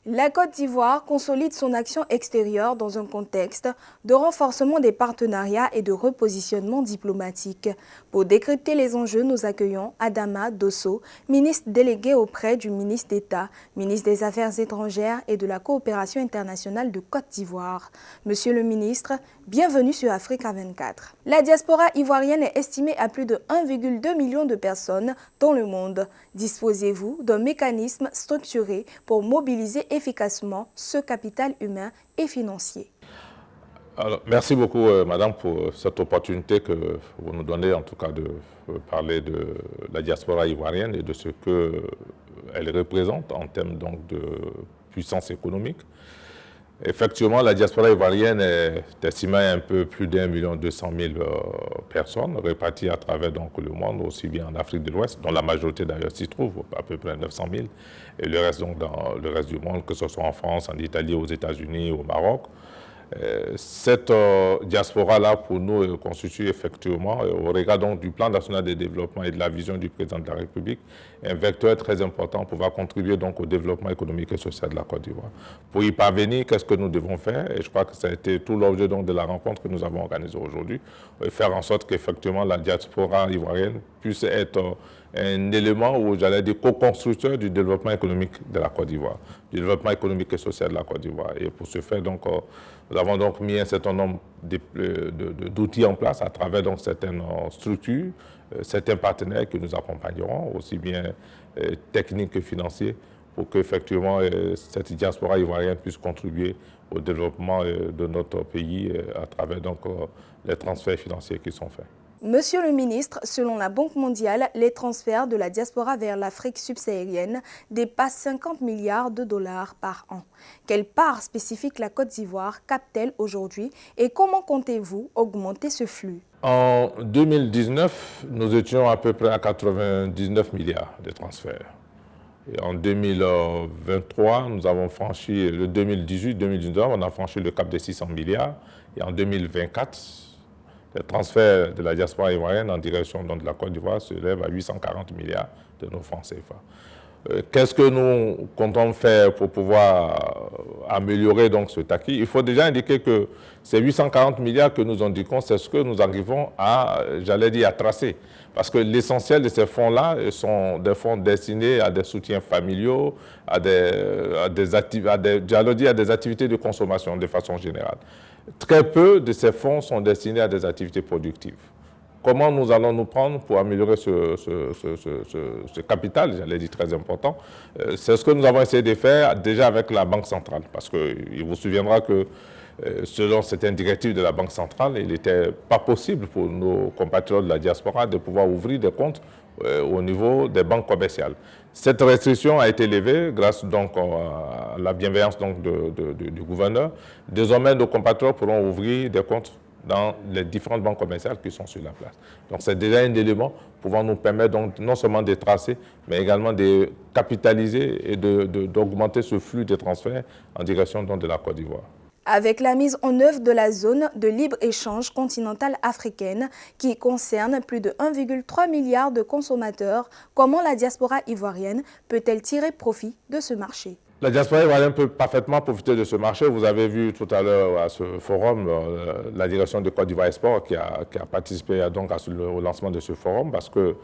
La Côte d'Ivoire consolide son action extérieure dans un contexte de renforcement des partenariats et de repositionnement diplomatique. Pour décrypter les enjeux, nous accueillons Adama Dosso, ministre délégué auprès du ministre d'État, ministre des Affaires étrangères et de la coopération internationale de Côte d'Ivoire. Monsieur le ministre, bienvenue sur Africa 24. La diaspora ivoirienne est estimée à plus de 1,2 million de personnes dans le monde. Disposez-vous d'un mécanisme structuré pour mobiliser efficacement ce capital humain et financier? Alors, merci beaucoup, madame, pour cette opportunité que vous nous donnez, en tout cas, de parler de la diaspora ivoirienne et de ce qu'elle représente en termes donc, de puissance économique. Effectivement, la diaspora ivoirienne est estimée à un peu plus d'1,2 million personnes réparties à travers donc, le monde, aussi bien en Afrique de l'Ouest, dont la majorité d'ailleurs s'y trouve, à peu près 900 000, et le reste donc dans le reste du monde, que ce soit en France, en Italie, aux États-Unis, au Maroc. Cette diaspora-là, pour nous, constitue effectivement, au regard donc, du plan national de développement et de la vision du président de la République, un vecteur très important pour pouvoir contribuer donc, au développement économique et social de la Côte d'Ivoire. Pour y parvenir, qu'est-ce que nous devons faire? Et je crois que ça a été tout l'objet de la rencontre que nous avons organisée aujourd'hui, faire en sorte qu'effectivement la diaspora ivoirienne puisse être un élément où j'allais dire co-constructeur du développement économique de la Côte d'Ivoire, du développement économique et social de la Côte d'Ivoire. Et pour ce faire, donc, nous avons donc mis un certain nombre d'outils en place à travers donc, certaines structures, certains partenaires qui nous accompagneront, aussi bien techniques que financiers, pour qu'effectivement cette diaspora ivoirienne puisse contribuer au développement de notre pays à travers donc, les transferts financiers qui sont faits. Monsieur le ministre, selon la Banque mondiale, les transferts de la diaspora vers l'Afrique subsaharienne dépassent 50 milliards de dollars par an. Quelle part spécifique la Côte d'Ivoire capte-t-elle aujourd'hui et comment comptez-vous augmenter ce flux? En 2019, nous étions à peu près à 99 milliards de transferts. Et en 2023, nous avons franchi, le 2018-2019, on a franchi le cap des 600 milliards. Et en 2024, le transfert de la diaspora ivoirienne en direction de la Côte d'Ivoire se lève à 840 milliards de nos francs CFA. Qu'est-ce que nous comptons faire pour pouvoir améliorer donc, cet acquis? Il faut déjà indiquer que ces 840 milliards que nous indiquons, c'est ce que nous arrivons à, j'allais dire, à tracer. Parce que l'essentiel de ces fonds-là sont des fonds destinés à des soutiens familiaux, à des activités de consommation de façon générale. Très peu de ces fonds sont destinés à des activités productives. Comment nous allons nous prendre pour améliorer ce capital, j'allais dire très important? C'est ce que nous avons essayé de faire déjà avec la Banque centrale. Parce qu'il vous souviendra que selon certaines directives de la Banque centrale, il n'était pas possible pour nos compatriotes de la diaspora de pouvoir ouvrir des comptes au niveau des banques commerciales. Cette restriction a été levée grâce donc à la bienveillance donc, du gouverneur. Désormais, nos compatriotes pourront ouvrir des comptes dans les différentes banques commerciales qui sont sur la place. Donc c'est déjà un élément pouvant nous permettre donc non seulement de tracer, mais également de capitaliser et d'augmenter ce flux de transferts en direction donc, de la Côte d'Ivoire. Avec la mise en œuvre de la zone de libre-échange continentale africaine qui concerne plus de 1,3 milliard de consommateurs, comment la diaspora ivoirienne peut-elle tirer profit de ce marché? La diaspora ivoirienne peut parfaitement profiter de ce marché. Vous avez vu tout à l'heure à ce forum la direction de Côte d'Ivoire Export qui a participé donc au lancement de ce forum parce que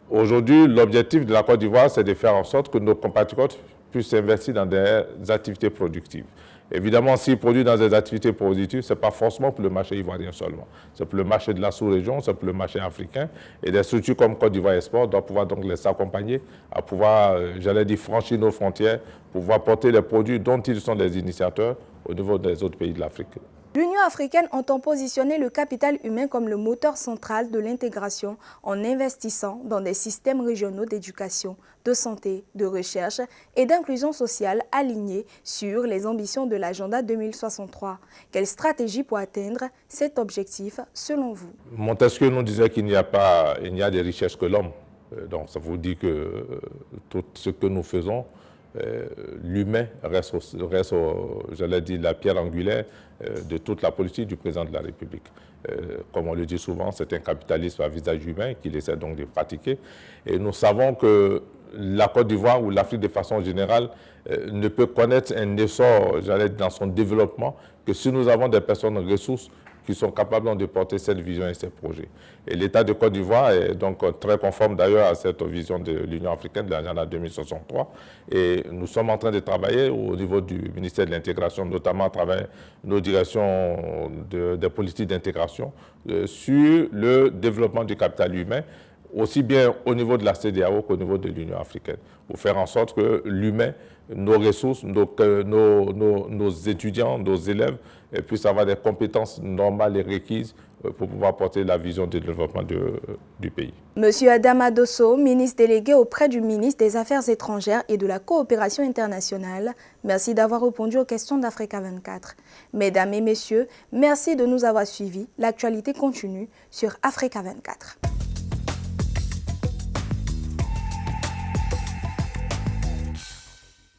aujourd'hui, l'objectif de la Côte d'Ivoire, c'est de faire en sorte que nos compatriotes puissent s'investir dans des activités productives. Évidemment, s'ils produisent dans des activités productives, ce n'est pas forcément pour le marché ivoirien seulement. C'est pour le marché de la sous-région, c'est pour le marché africain. Et des structures comme Côte d'Ivoire Export doivent pouvoir donc les accompagner à pouvoir, j'allais dire, franchir nos frontières, pouvoir porter les produits dont ils sont les initiateurs au niveau des autres pays de l'Afrique. L'Union africaine entend positionner le capital humain comme le moteur central de l'intégration en investissant dans des systèmes régionaux d'éducation, de santé, de recherche et d'inclusion sociale alignés sur les ambitions de l'agenda 2063. Quelle stratégie pour atteindre cet objectif selon vous? Montesquieu nous disait qu'il n'y a de richesse que l'homme. Donc ça vous dit que tout ce que nous faisons, l'humain reste j'allais dire, la pierre angulaire de toute la politique du président de la République. Comme on le dit souvent, c'est un capitalisme à visage humain qu'il essaie donc de pratiquer. Et nous savons que la Côte d'Ivoire ou l'Afrique de façon générale ne peut connaître un essor, j'allais dire, dans son développement que si nous avons des personnes ressources qui sont capables de porter cette vision et ces projets. Et l'État de Côte d'Ivoire est donc très conforme d'ailleurs à cette vision de l'Union africaine de l'agenda 2063. Et nous sommes en train de travailler au niveau du ministère de l'Intégration, notamment à travers nos directions des politiques d'intégration, sur le développement du capital humain, aussi bien au niveau de la CEDEAO qu'au niveau de l'Union africaine, pour faire en sorte que l'humain, nos ressources, nos étudiants, nos élèves puissent avoir des compétences normales et requises pour pouvoir porter la vision de développement du pays. Monsieur Adama Dosso, ministre délégué auprès du ministre des Affaires étrangères et de la coopération internationale, merci d'avoir répondu aux questions d'Africa 24. Mesdames et messieurs, merci de nous avoir suivis. L'actualité continue sur Africa 24.